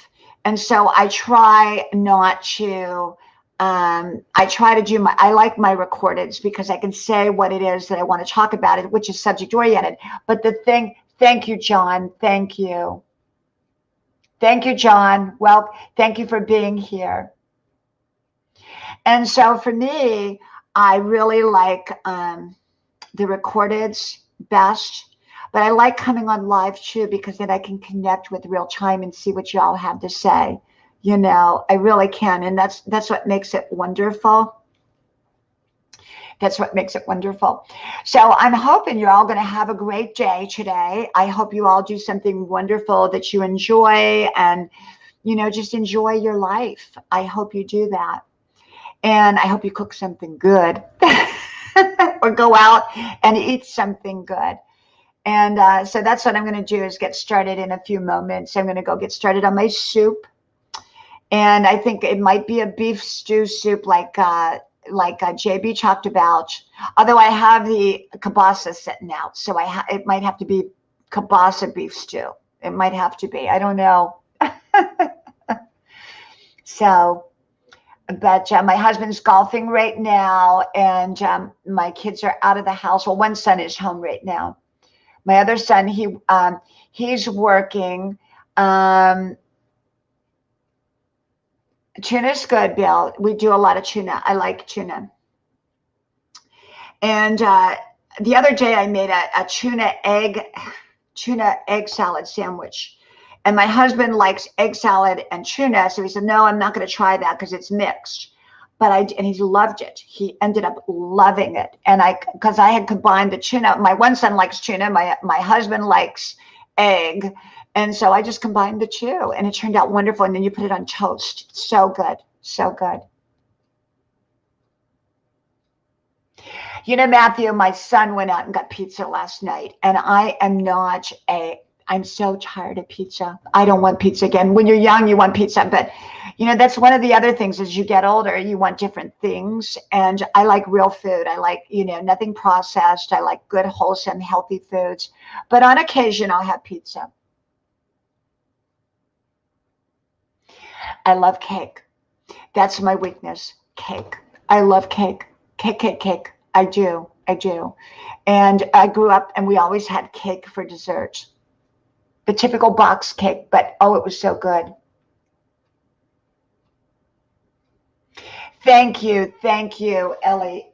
And so I try not to, I like my recordeds because I can say what it is that I want to talk about, it, which is subject oriented. But thank you, John. Thank you. Thank you, John. Well, thank you for being here. And so for me, I really like the recordeds best, but I like coming on live too, because then I can connect with real time and see what y'all have to say. I really can. And that's what makes it wonderful. That's what makes it wonderful. So I'm hoping you're all going to have a great day today. I hope you all do something wonderful that you enjoy, and, just enjoy your life. I hope you do that. And I hope you cook something good or go out and eat something good. And so that's what I'm going to do, is get started in a few moments. I'm going to go get started on my soup. And I think it might be a beef stew soup like JB talked about. Although I have the kielbasa sitting out, so it might have to be kielbasa beef stew. It might have to be. I don't know. So, but my husband's golfing right now, and my kids are out of the house. Well, one son is home right now. My other son, he's working. Tuna's good, Bill. We do a lot of tuna. I like tuna. And the other day I made a tuna egg salad sandwich. And my husband likes egg salad and tuna. So he said, no, I'm not going to try that because it's mixed. And he loved it. He ended up loving it. And because I had combined the tuna, my one son likes tuna. My husband likes egg. And so I just combined the two, and it turned out wonderful. And then you put it on toast. So good. So good. Matthew, my son went out and got pizza last night, and I'm so tired of pizza. I don't want pizza again. When you're young, you want pizza, but that's one of the other things. As you get older, you want different things. And I like real food. I like, nothing processed. I like good, wholesome, healthy foods. But on occasion, I'll have pizza. I love cake. That's my weakness. Cake. I love cake. Cake, cake, cake. I do. I do. And I grew up and we always had cake for dessert. The typical box cake, but oh, it was so good. Thank you, Ellie.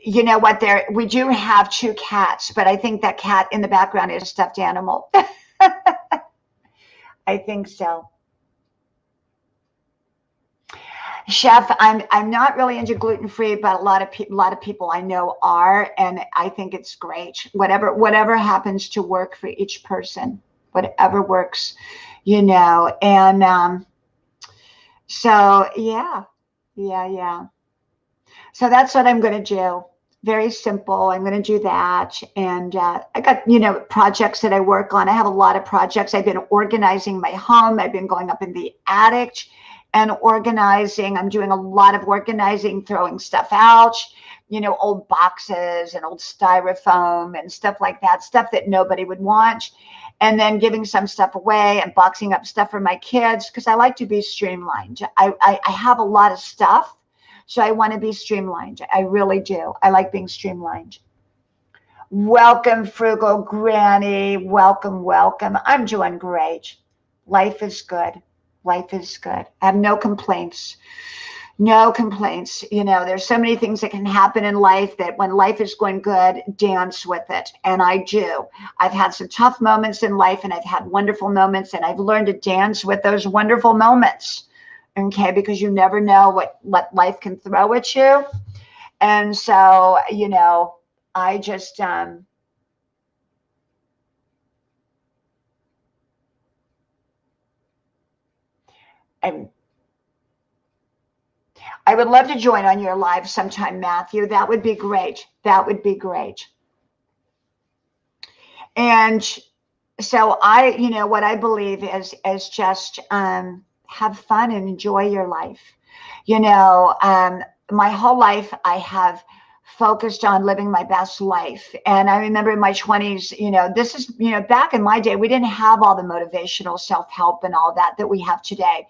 You know what? We do have 2 cats, but I think that cat in the background is a stuffed animal. I think so. Chef, I'm not really into gluten free, but a lot of people I know are, and I think it's great. Whatever happens to work for each person, whatever works, you know. And so yeah. So that's what I'm going to do. Very simple. I'm going to do that. And I got, projects that I work on. I have a lot of projects. I've been organizing my home. I've been going up in the attic and organizing. I'm doing a lot of organizing, throwing stuff out, old boxes and old styrofoam and stuff like that, stuff that nobody would want. And then giving some stuff away and boxing up stuff for my kids because I like to be streamlined. I have a lot of stuff. So I want to be streamlined. I really do. I like being streamlined. Welcome, Frugal Granny. Welcome, welcome. I'm doing great. Life is good. Life is good. I have no complaints. No complaints. There's so many things that can happen in life that when life is going good, dance with it. And I do. I've had some tough moments in life and I've had wonderful moments and I've learned to dance with those wonderful moments. Okay, because you never know what life can throw at you. And so, I just I would love to join on your live sometime, Matthew. That would be great. That would be great. And so what I believe is just have fun and enjoy your life. My whole life I have focused on living my best life. And I remember in my 20s, this is, back in my day, we didn't have all the motivational self-help and all that we have today.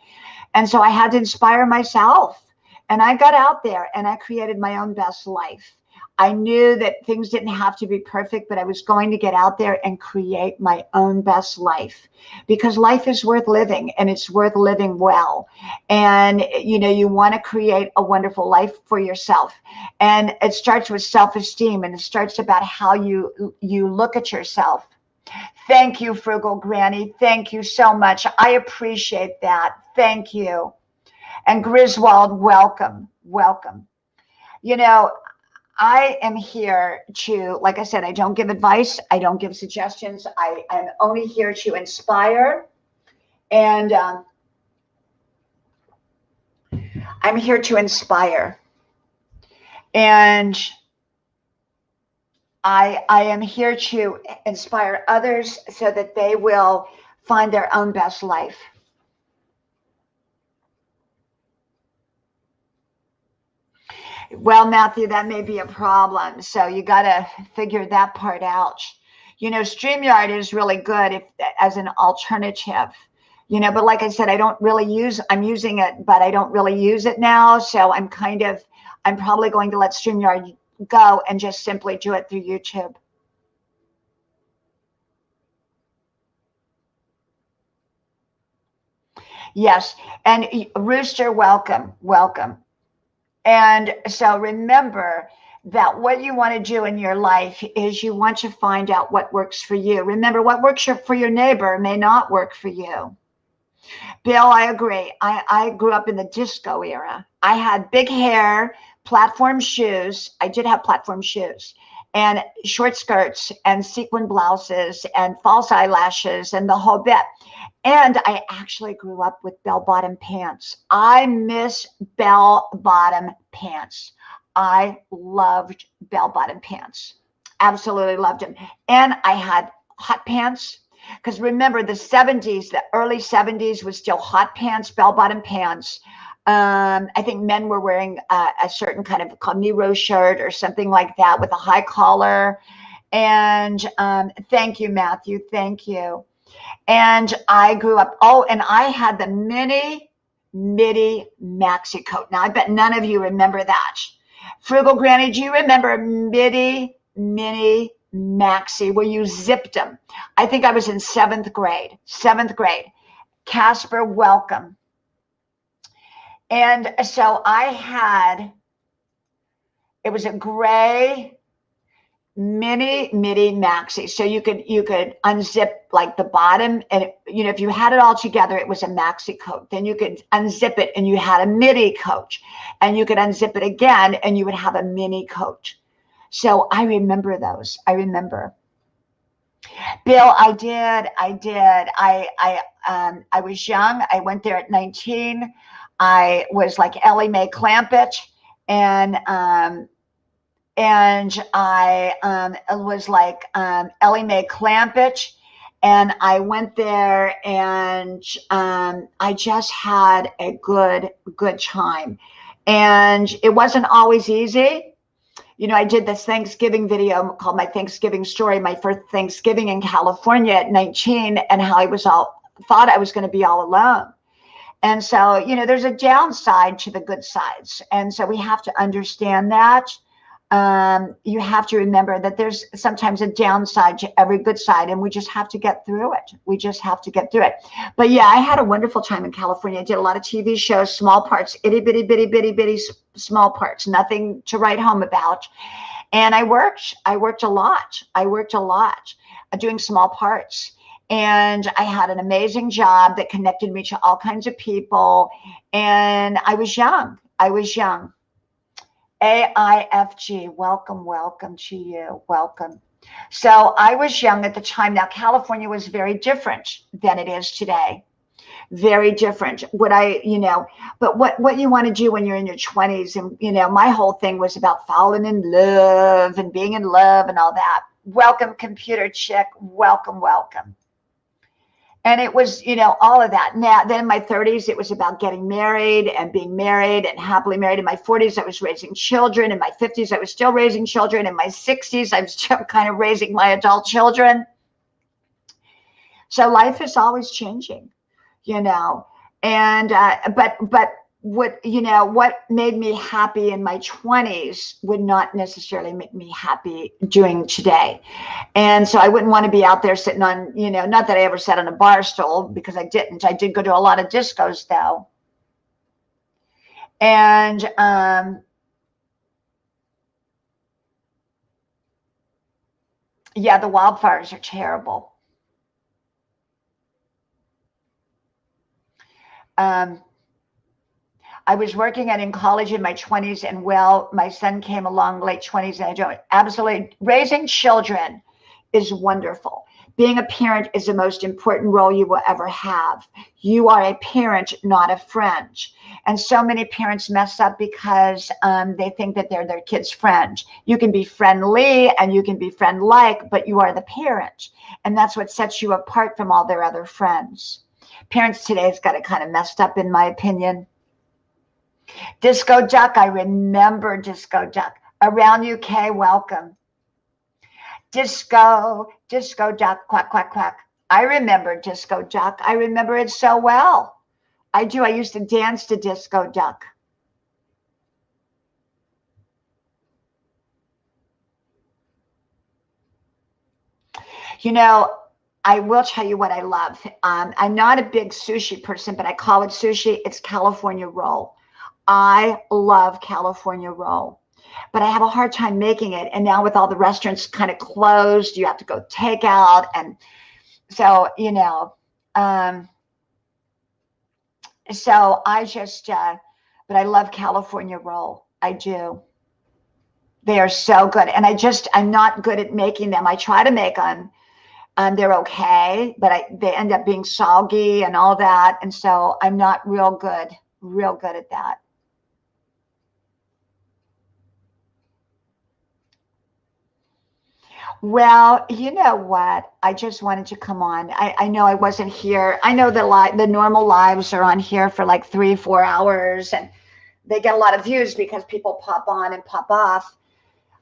And so I had to inspire myself. And I got out there and I created my own best life. I knew that things didn't have to be perfect, but I was going to get out there and create my own best life because life is worth living and it's worth living well. And, you want to create a wonderful life for yourself. And it starts with self-esteem and it starts about how you look at yourself. Thank you, Frugal Granny. Thank you so much. I appreciate that. Thank you. And Griswold, welcome, welcome. I am here to, like I said, I don't give advice. I don't give suggestions. I am only here to inspire. And I'm here to inspire. And I am here to inspire others so that they will find their own best life. Well, Matthew, that may be a problem. So you got to figure that part out. StreamYard is really good as an alternative, but like I said, I'm using it, but I don't really use it now. So I'm probably going to let StreamYard go and just simply do it through YouTube. Yes. And Rooster, welcome, welcome. And so remember that what you want to do in your life is you want to find out what works for you. Remember, what works for your neighbor may not work for you. Bill, I agree. I grew up in the disco era. I had big hair, platform shoes. I did have platform shoes and short skirts and sequin blouses and false eyelashes and the whole bit. And I actually grew up with bell-bottom pants. I miss bell-bottom pants. I loved bell-bottom pants. Absolutely loved them. And I had hot pants. Because remember, the early 70s was still hot pants, bell-bottom pants. I think men were wearing a certain kind of Nero shirt or something like that with a high collar. And thank you, Matthew. Thank you. And I grew up, and I had the mini midi maxi coat. Now, I bet none of you remember that. Frugal Granny, do you remember midi, mini, maxi, where you zipped them? I think I was in 7th grade. Casper, welcome. And so it was a gray midi maxi. So you could unzip like the bottom, and if you had it all together, it was a maxi coat. Then you could unzip it and you had a midi coat, and you could unzip it again and you would have a mini coat. So I remember those. I remember. Bill, I did. I was young. I went there at 19. I was like Ellie Mae Clampett, and I was like Ellie Mae Clampett, and I went there, and I just had a good time, and it wasn't always easy. I did this Thanksgiving video called My Thanksgiving Story, my first Thanksgiving in California at 19, and how I thought I was going to be all alone. And so, there's a downside to the good sides. And so we have to understand that. You have to remember that there's sometimes a downside to every good side, and we just have to get through it. But yeah, I had a wonderful time in California. I did a lot of TV shows, small parts, itty bitty small parts, nothing to write home about. And I worked a lot doing small parts. And I had an amazing job that connected me to all kinds of people. And I was young. AIFG, welcome to you. Welcome. So I was young at the time. Now, California was very different than it is today. Very different. But what you want to do when you're in your 20s, and, my whole thing was about falling in love and being in love and all that. Welcome, computer chick. Welcome. And it was, all of that. Now, then in my 30s, it was about getting married and being married and happily married. In my 40s, I was raising children. In my 50s, I was still raising children. In my 60s, I'm still kind of raising my adult children. So life is always changing, and, but what made me happy in my 20s would not necessarily make me happy doing today. And so I wouldn't want to be out there sitting on, not that I ever sat on a bar stool, because I didn't. I did go to a lot of discos though. And yeah, the wildfires are terrible. I was working in college in my 20s, and my son came along late 20s, and I don't absolutely. Raising children is wonderful. Being a parent is the most important role you will ever have. You are a parent, not a friend. And so many parents mess up because they think that they're their kid's friend. You can be friendly and you can be friend-like, but you are the parent. And that's what sets you apart from all their other friends. Parents today has got it kind of messed up, in my opinion. Disco Duck, I remember Disco Duck. Around UK, welcome. Disco Duck, quack, quack, quack. I remember Disco Duck. I remember it so well. I do. I used to dance to Disco Duck. I will tell you what I love. I'm not a big sushi person, but I call it sushi. It's California roll. I love California roll, but I have a hard time making it. And now with all the restaurants kind of closed, you have to go take out. And so, so I just, but I love California roll. I do. They are so good. And I'm not good at making them. I try to make them. They're okay, but they end up being soggy and all that. And so I'm not real good at that. Well, you know what? I just wanted to come on. I know I wasn't here. I know the normal lives are on here for like 3-4 hours, and they get a lot of views because people pop on and pop off.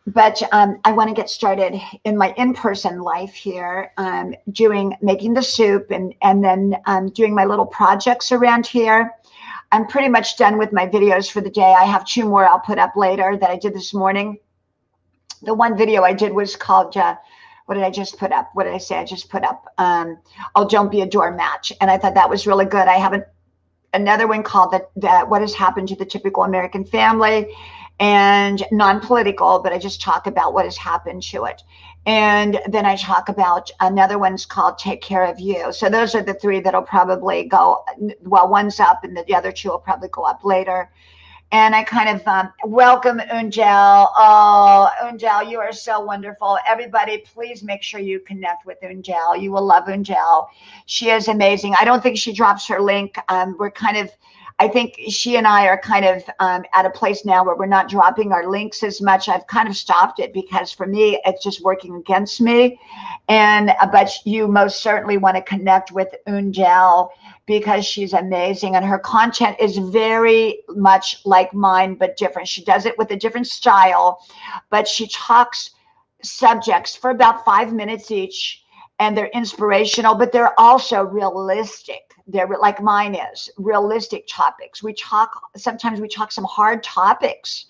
But I want to get started in my in-person life here, making the soup and then doing my little projects around here. I'm pretty much done with my videos for the day. I have 2 more I'll put up later that I did this morning. The one video I did was called, what did I just put up? What did I say? I just put up, oh, don't be a doormat. And I thought that was really good. I have another one called that what has happened to the typical American family, and non-political, but I just talk about what has happened to it. And then I talk about another one's called Take Care of You. So those are the 3 that'll probably go, well, one's up and the other 2 will probably go up later. And I kind of welcome Unjel. Oh, Unjel, you are so wonderful. Everybody, please make sure you connect with Unjel. You will love Unjel. She is amazing. I don't think she drops her link. We're kind of, I think she and I are kind of at a place now where we're not dropping our links as much. I've kind of stopped it because for me, it's just working against me. But you most certainly want to connect with Unjel because she's amazing and her content is very much like mine, but different. She does it with a different style, but she talks subjects for about 5 minutes each, and they're inspirational, but they're also realistic. They're like mine is, realistic topics. Sometimes we talk some hard topics,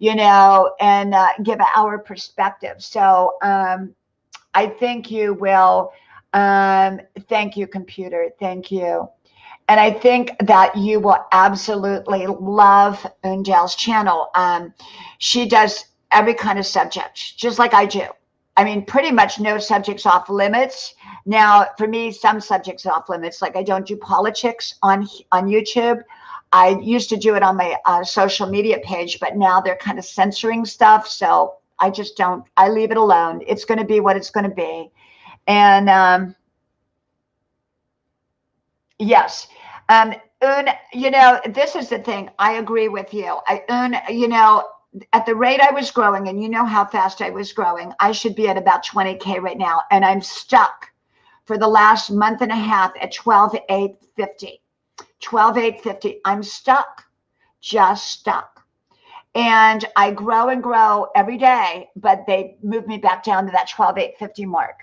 and give our perspective. So I think you will. Thank you, computer. Thank you. And I think that you will absolutely love Unjel's channel. She does every kind of subject, just like I do. I mean, pretty much no subjects off limits. Now, for me, some subjects off limits, like I don't do politics on YouTube. I used to do it on my social media page, but now they're kind of censoring stuff. So I just don't, I leave it alone. It's going to be what it's going to be. And yes, this is the thing. I agree with you. At the rate I was growing, and you know how fast I was growing, I should be at about 20K right now. And I'm stuck for the last month and a half at 12,850. 12,850. I'm stuck, just stuck. And I grow and grow every day, but they move me back down to that 12,850 mark.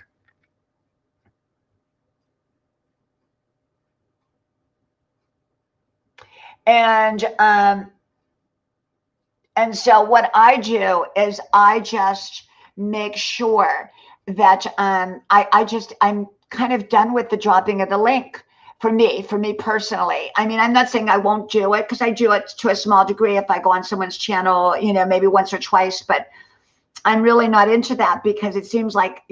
And so what I do is I just make sure that I'm kind of done with the dropping of the link for me personally. I mean, I'm not saying I won't do it, because I do it to a small degree if I go on someone's channel, maybe once or twice, but I'm really not into that because it seems like,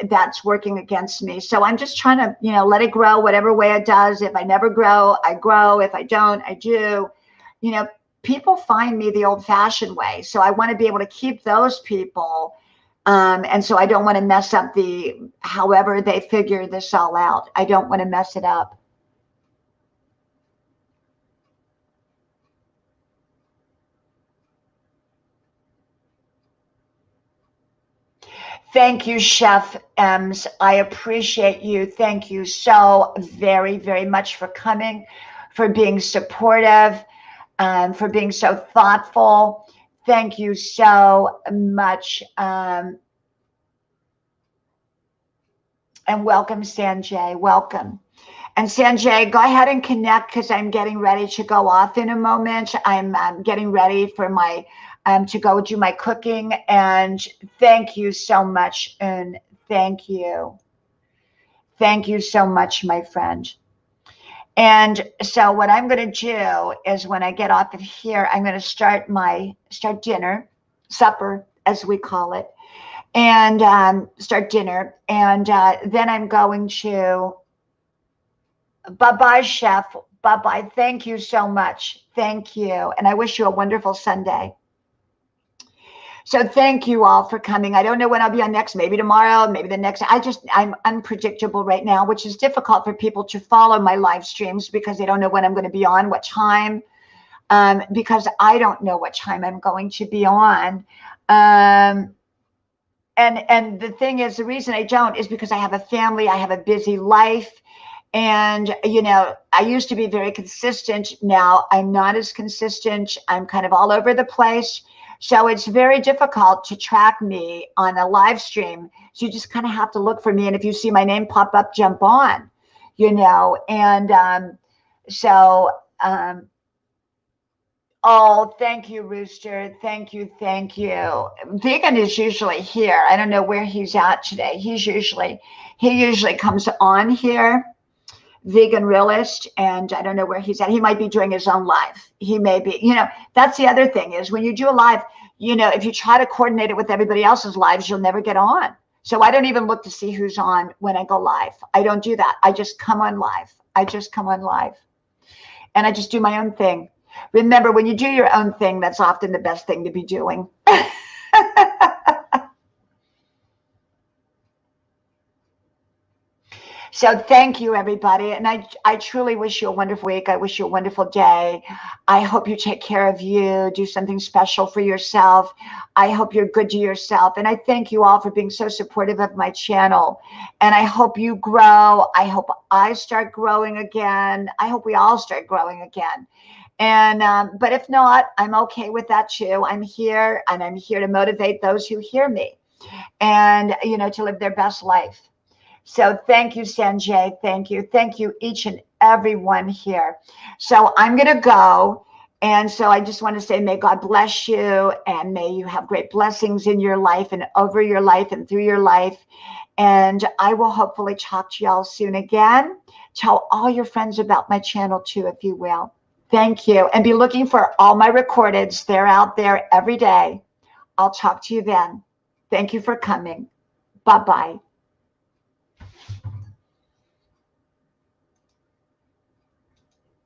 that's working against me. So I'm just trying to, let it grow whatever way it does. If I never grow, I grow. If I don't, I do. People find me the old-fashioned way. So I want to be able to keep those people. And so I don't want to mess up however they figure this all out. I don't want to mess it up. Thank you, Chef Ems. I appreciate you. Thank you so very, very much for coming, for being supportive, for being so thoughtful. Thank you so much. And welcome, Sanjay. Welcome. And Sanjay, go ahead and connect because I'm getting ready to go off in a moment. I'm getting ready for my to go do my cooking. And thank you so much. And thank you. Thank you so much, my friend. And so what I'm going to do is when I get off of here, I'm going to start dinner, supper, as we call it, and start dinner. And then I'm going to, bye-bye, Chef. Bye-bye. Thank you so much. Thank you. And I wish you a wonderful Sunday. So thank you all for coming. I don't know when I'll be on next, maybe tomorrow, maybe the next. I'm unpredictable right now, which is difficult for people to follow my live streams because they don't know when I'm going to be on, what time, because I don't know what time I'm going to be on. And the thing is, the reason I don't is because I have a family, I have a busy life. And, I used to be very consistent. Now I'm not as consistent. I'm kind of all over the place. So it's very difficult to track me on a live stream. So you just kind of have to look for me. And if you see my name pop up, jump on, and Oh, thank you, Rooster. Thank you. Thank you. Vegan is usually here. I don't know where he's at today. He usually comes on here, Vegan Realist, and I don't know where he's at. He might be doing his own live. He may be, that's the other thing is when you do a live, if you try to coordinate it with everybody else's lives, you'll never get on. So I don't even look to see who's on when I go live. I don't do that. I just come on live. And I just do my own thing. Remember, when you do your own thing, that's often the best thing to be doing. So thank you, everybody. And I truly wish you a wonderful week. I wish you a wonderful day. I hope you take care of you, do something special for yourself. I hope you're good to yourself. And I thank you all for being so supportive of my channel. And I hope you grow. I hope I start growing again. I hope we all start growing again. And but if not, I'm okay with that too. I'm here, and I'm here to motivate those who hear me, and to live their best life. So thank you, Sanjay. Thank you, each and every one here. So I'm gonna go, and so I just want to say, may God bless you, and may you have great blessings in your life and over your life and through your life. And I will hopefully talk to y'all soon again. Tell all your friends about my channel too, if you will. Thank you. And be looking for all my recordeds. They're out there every day. I'll talk to you then. Thank you for coming. Bye-bye.